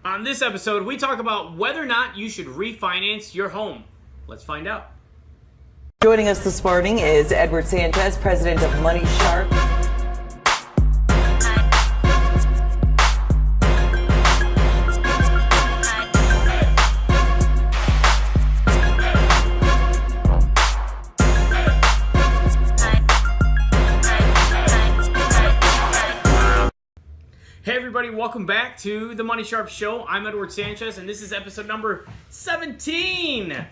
On this episode, we talk about whether or not you should refinance your home. Let's find out. Joining us this morning is Edward Sanchez, president of Money Sharp. Hey everybody, welcome back to the Money Sharp Show. I'm Edward Sanchez, and this is episode number 17.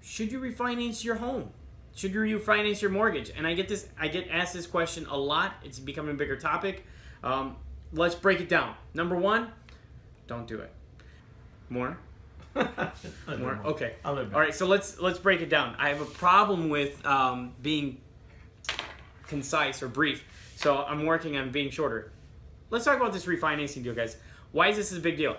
Should you refinance your home? Should you refinance your mortgage? And I get asked this question a lot. It's becoming a bigger topic. Let's break it down. Number one, don't do it. More? More? Okay. All right, so let's break it down. I have a problem with being concise or brief. So I'm working on being shorter. Let's talk about this refinancing deal, guys. Why is this a big deal?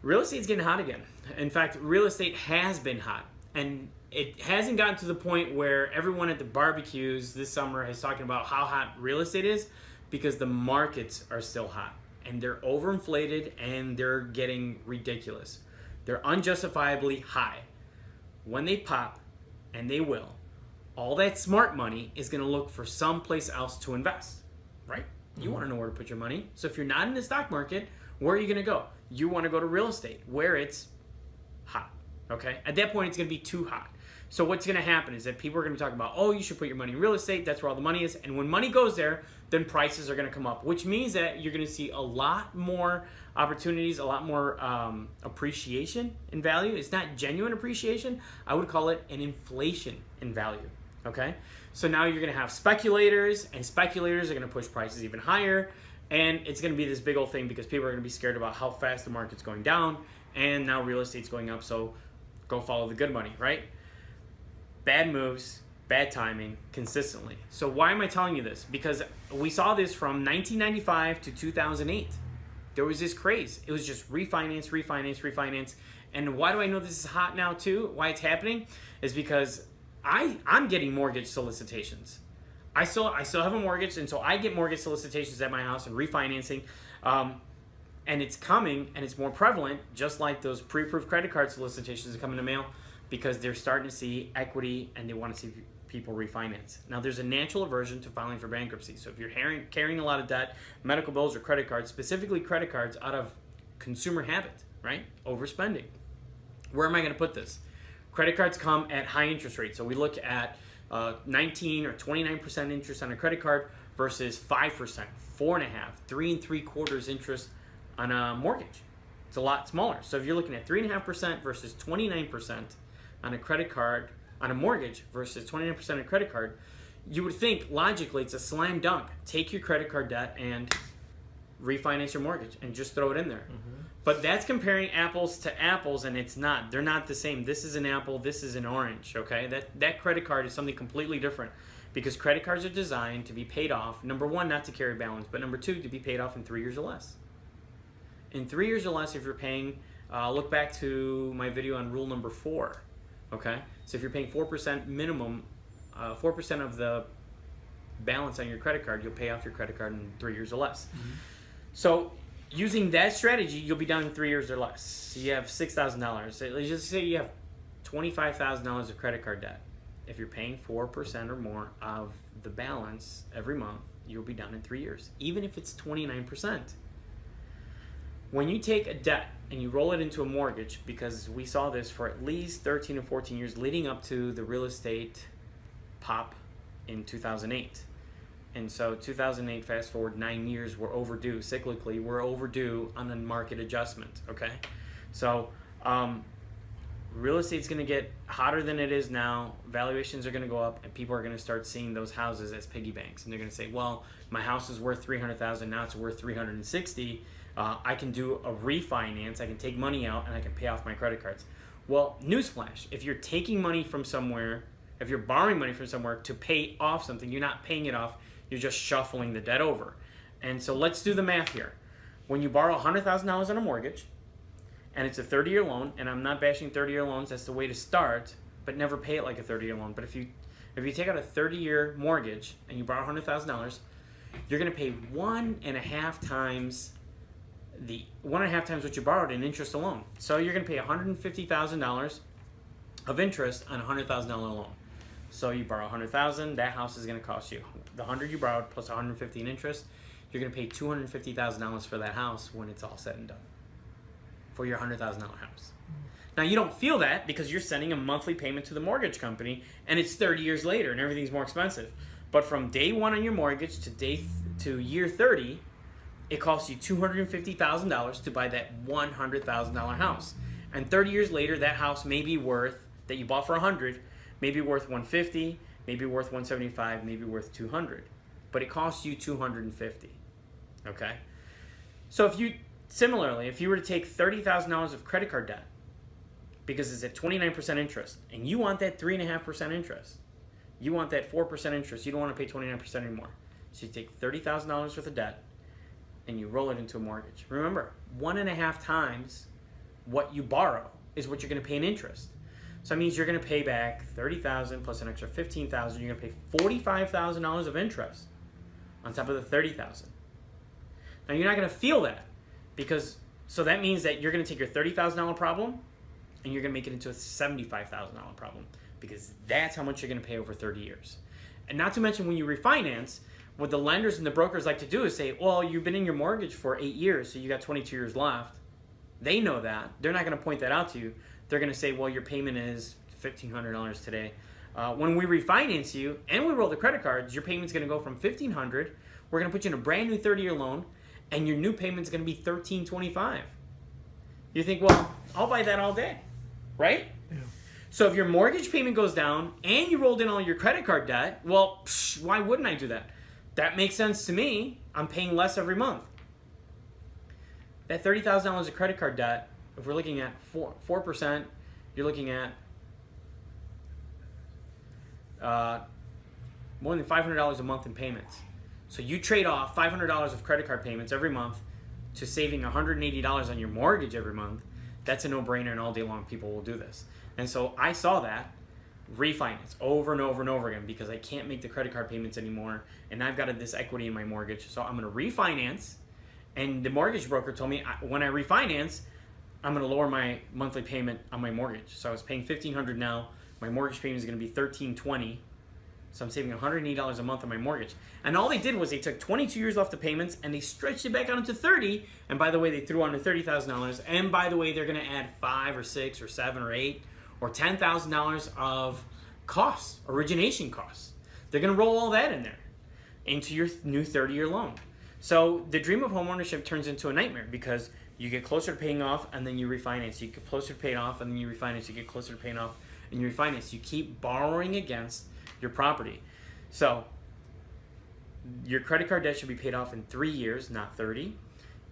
Real estate's getting hot again. In fact, real estate has been hot. And it hasn't gotten to the point where everyone at the barbecues this summer is talking about how hot real estate is, because the markets are still hot. And they're overinflated and they're getting ridiculous. They're unjustifiably high. When they pop, and they will, all that smart money is going to look for someplace else to invest, right? You want to know where to put your money. So if you're not in the stock market, where are you going to go? You want to go to real estate, where it's hot, okay? At that point, it's going to be too hot. So what's going to happen is that people are going to be talking about, oh, you should put your money in real estate. That's where all the money is. And when money goes there, then prices are going to come up, which means that you're going to see a lot more opportunities, a lot more appreciation in value. It's not genuine appreciation. I would call it an inflation in value. Okay, so now you're going to have speculators, and speculators are going to push prices even higher, and it's going to be this big old thing because people are going to be scared about how fast the market's going down, and now real estate's going up, so go follow the good money, right? Bad moves, bad timing, consistently. So why am I telling you this? Because we saw this from 1995 to 2008. There was this craze. It was just refinance, refinance, refinance. And why do I know this is hot now too? Why it's happening is because I'm getting mortgage solicitations. I still have a mortgage, and so I get mortgage solicitations at my house and refinancing, and it's coming, and it's more prevalent, just like those pre-approved credit card solicitations that come in the mail, because they're starting to see equity and they want to see people refinance. Now, there's a natural aversion to filing for bankruptcy. So if you're carrying a lot of debt, medical bills or credit cards, specifically credit cards, out of consumer habit, right? Overspending. Where am I going to put this? Credit cards come at high interest rates. So we look at 19 or 29% interest on a credit card versus 5%, 4.5%, 3 3/4 interest on a mortgage. It's a lot smaller. So if you're looking at 3.5% versus 29% on a credit card, on a mortgage versus 29% on a credit card, you would think logically it's a slam dunk. Take your credit card debt and refinance your mortgage and just throw it in there. But that's comparing apples to apples, and it's not. They're not the same. This is an apple, this is an orange, okay? That credit card is something completely different, because credit cards are designed to be paid off, number one, not to carry balance, but number two, to be paid off in 3 years or less. In 3 years or less, if you're paying, look back to my video on rule number 4, okay? So if you're paying 4% minimum, 4% of the balance on your credit card, you'll pay off your credit card in 3 years or less. So using that strategy, you'll be done in 3 years or less. You have $6,000. Let's just say you have $25,000 of credit card debt. If you're paying 4% or more of the balance every month, you'll be done in 3 years, even if it's 29%. When you take a debt and you roll it into a mortgage, because we saw this for at least 13 or 14 years leading up to the real estate pop in 2008. And so 2008, fast forward 9 years, we're overdue. Cyclically, we're overdue on a market adjustment, okay? So real estate's going to get hotter than it is now. Valuations are going to go up, and people are going to start seeing those houses as piggy banks. And they're going to say, well, my house is worth $300,000, now it's worth $360,000. I can do a refinance, I can take money out, and I can pay off my credit cards. Well, newsflash, if you're taking money from somewhere, if you're borrowing money from somewhere to pay off something, you're not paying it off, you're just shuffling the debt over. And so let's do the math here. When you borrow $100,000 on a mortgage, and it's a 30-year loan, and I'm not bashing 30-year loans, that's the way to start, but never pay it like a 30-year loan. But if you take out a 30-year mortgage and you borrow $100,000, you're going to pay 1.5 times the 1.5 times what you borrowed in interest alone. So you're going to pay $150,000 of interest on a $100,000 loan. So you borrow $100,000, that house is going to cost you the $100 you borrowed plus $150 in interest. You're going to pay $250,000 for that house when it's all said and done for your $100,000 house. Now you don't feel that because you're sending a monthly payment to the mortgage company, and it's 30 years later and everything's more expensive. But from day one on your mortgage to year 30, it costs you $250,000 to buy that $100,000 house. And 30 years later, that house may be worth, that you bought for $100, maybe worth $150, maybe worth $175, maybe worth $200. But it costs you $250. Okay? So if you were to take $30,000 of credit card debt, because it's at 29% interest, and you want that 3.5% interest, you want that 4% interest, you don't want to pay 29% anymore. So you take $30,000 worth of debt, and you roll it into a mortgage. Remember, 1.5 times what you borrow is what you're going to pay in interest. So that means you're going to pay back $30,000 plus an extra $15,000. You're going to pay $45,000 of interest on top of the $30,000. Now you're not going to feel that so that means that you're going to take your $30,000 problem and you're going to make it into a $75,000 problem because that's how much you're going to pay over 30 years. And not to mention when you refinance, what the lenders and the brokers like to do is say, well, you've been in your mortgage for 8 years, so you got 22 years left. They know that. They're not going to point that out to you. They're going to say, well, your payment is $1,500 today. When we refinance you and we roll the credit cards, your payment's going to go from $1,500. We're going to put you in a brand new 30-year loan, and your new payment's going to be $1,325. You think, well, I'll buy that all day, right? Yeah. So if your mortgage payment goes down and you rolled in all your credit card debt, well, why wouldn't I do that? That makes sense to me. I'm paying less every month. That $30,000 of credit card debt, if we're looking at 4%, you're looking at more than $500 a month in payments. So you trade off $500 of credit card payments every month to saving $180 on your mortgage every month. That's a no-brainer, and all day long people will do this. And so I saw that refinance over and over and over again because I can't make the credit card payments anymore, and I've got this equity in my mortgage. So I'm going to refinance, and the mortgage broker told me when I refinance, I'm going to lower my monthly payment on my mortgage. So I was paying $1,500 now. My mortgage payment is going to be $1,320. So I'm saving $180 a month on my mortgage. And all they did was they took 22 years off the payments and they stretched it back out into 30. And by the way, they threw on the $30,000. And by the way, they're going to add 5 or 6 or 7 or 8 or $10,000 of costs, origination costs. They're going to roll all that in there into your new 30-year loan. So the dream of homeownership turns into a nightmare because you get closer to paying off and then you refinance. You get closer to paying off and then you refinance. You get closer to paying off and you refinance. You keep borrowing against your property. So your credit card debt should be paid off in 3 years, not 30.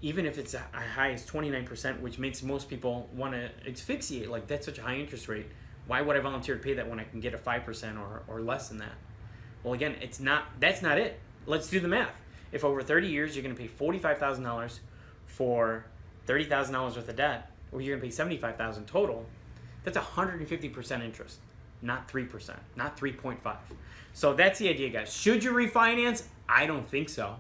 Even if it's as high as 29%, which makes most people want to asphyxiate. Like, that's such a high interest rate. Why would I volunteer to pay that when I can get a 5% or less than that? Well, again, that's not it. Let's do the math. If over 30 years you're going to pay $45,000 for $30,000 worth of debt, or you're going to pay $75,000 total, that's 150% interest, not 3%, not 3.5. So that's the idea, guys. Should you refinance? I don't think so.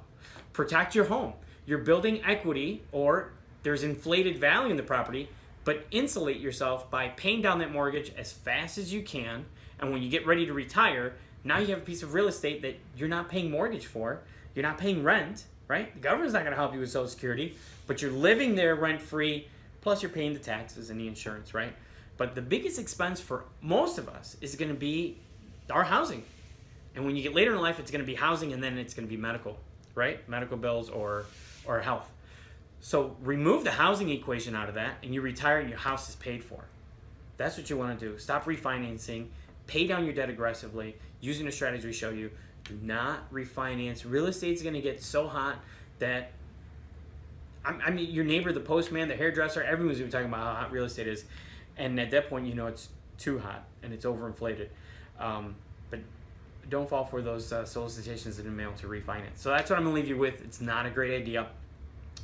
Protect your home. You're building equity, or there's inflated value in the property, but insulate yourself by paying down that mortgage as fast as you can. And when you get ready to retire, now you have a piece of real estate that you're not paying mortgage for. You're not paying rent, right? The government's not going to help you with Social Security, but you're living there rent-free, plus you're paying the taxes and the insurance, right? But the biggest expense for most of us is going to be our housing. And when you get later in life, it's going to be housing, and then it's going to be medical, right? Medical bills or health. So remove the housing equation out of that, and you retire and your house is paid for. That's what you want to do. Stop refinancing. Pay down your debt aggressively using the strategies we show you. Do not refinance. Real estate's going to get so hot that, I mean, your neighbor, the postman, the hairdresser, everyone's going to be talking about how hot real estate is. And at that point, you know it's too hot and it's overinflated. But don't fall for those solicitations in the mail to refinance. So that's what I'm going to leave you with. It's not a great idea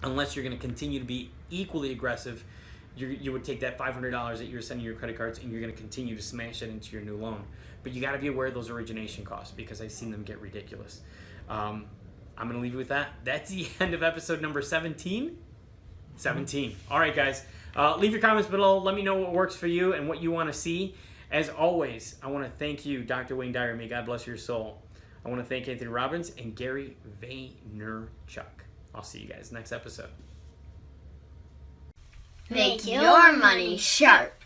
unless you're going to continue to be equally aggressive. You would take that $500 that you're sending your credit cards and you're going to continue to smash it into your new loan. But you got to be aware of those origination costs because I've seen them get ridiculous. I'm going to leave you with that. That's the end of episode number 17. 17. All right, guys. Leave your comments below. Let me know what works for you and what you want to see. As always, I want to thank you, Dr. Wayne Dyer. May God bless your soul. I want to thank Anthony Robbins and Gary Vaynerchuk. I'll see you guys next episode. Make your money sharp.